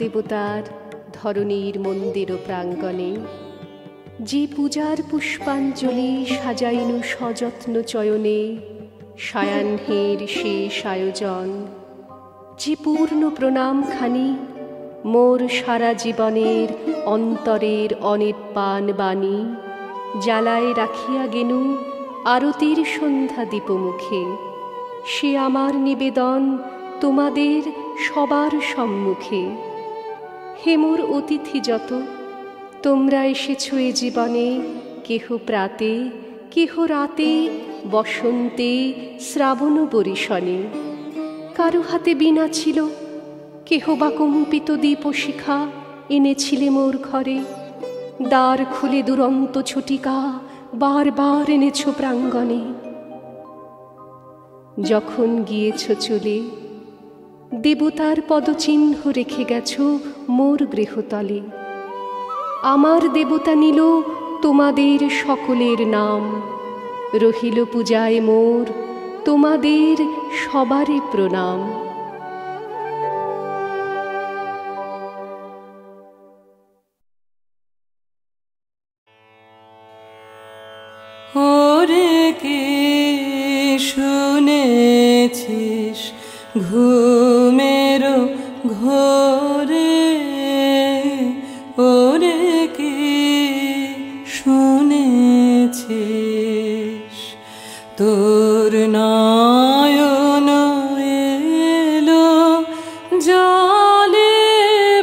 দেবতার ধরণীর মন্দির প্রাঙ্গণে, যে পূজার পুষ্পাঞ্জলি সাজাইনু সযত্ন চয়নে, সায়াহ্নের শেষ আয়োজন, যে পূর্ণ প্রণামখানি মোর সারা জীবনের অন্তরের অনির্বাণ বাণী জ্বালায় রাখিয়া গেনু আরতির সন্ধ্যা দীপমুখে, সে আমার নিবেদন তোমাদের সবার সম্মুখে। হে মোর অতিথি যত, তোমরা এসেছ এ জীবনে, কেহ প্রাতে কেহ রাতে, বসন্তে শ্রাবণ বরিশনে। কারো হাতে বীণা ছিল, কেহ বা কম্পিত দীপশিখা এনেছিলে মোর ঘরে। দ্বার খুলে দুরন্ত ছুটিকা বারবার এনেছ প্রাঙ্গণে। যখন গিয়েছ চলে, দেবতার পদচিহ্ন রেখে গেছ মোর গৃহতলে। আমার দেবতা নিল তোমাদের সকলের নাম, রহিল পূজায় মোর তোমাদের সবারই প্রণাম। ওরে কি শুনেছিস ঘুমের ঘোরে, ওরে কি শুনেছিস তোর নয়ন এলো জলে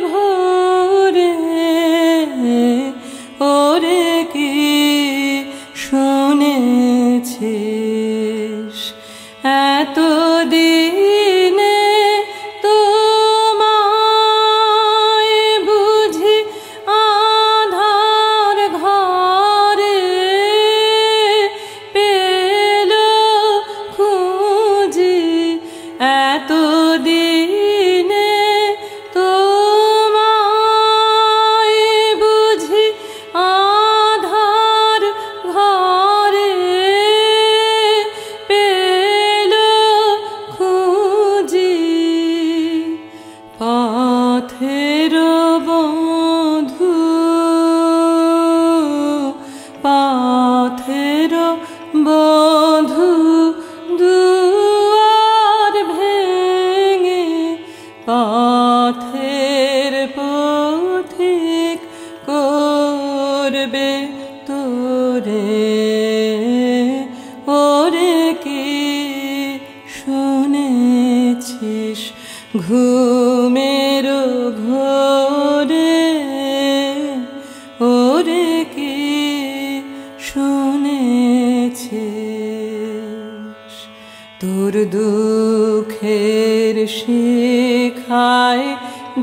ভরে, ওরে কি শুনেছিস এত দিনে তোমায় বুঝি আধার ঘরে পেল খুঁজি, এত দিনে তোমায় বুঝি আধার ঘরে পেল খুঁজি। পথের বন্ধু, পথের বন্ধু দুয়ার ভেঙে, পথের পথিক করবে তোরে, ওরে কি শুনেছিস ঘুমের ঘোরে, ওরে কি শুনেছিস তোর দুঃখের শিখায়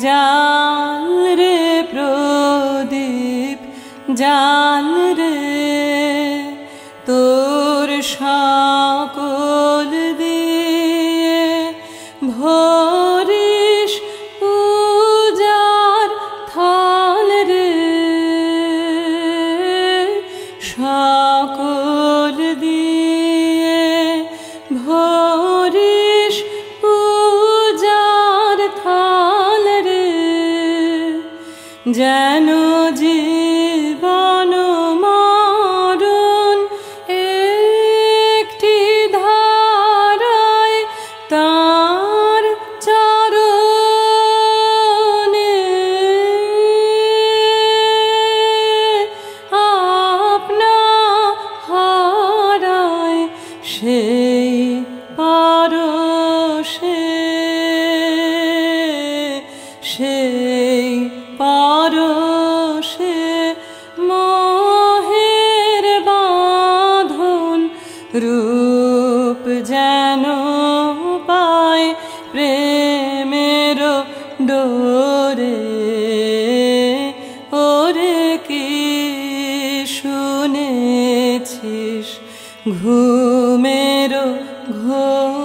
জাল রে প্রদীপ জাল রে, তোর সকল দিয়ে ভরিস পূজার থাল রে, সকল দিয়ে ভরিস পূজার থাল রে, যেন জীবন মরণ একটি ধারায় তার চরণে আপনা হারায়, সেই পরশে সেই পরশে মোহের বাঁধন রূপ যেন পায় প্রেমের ডোরে, ওরে কি শুনেছিস ঘুমের ঘোরে।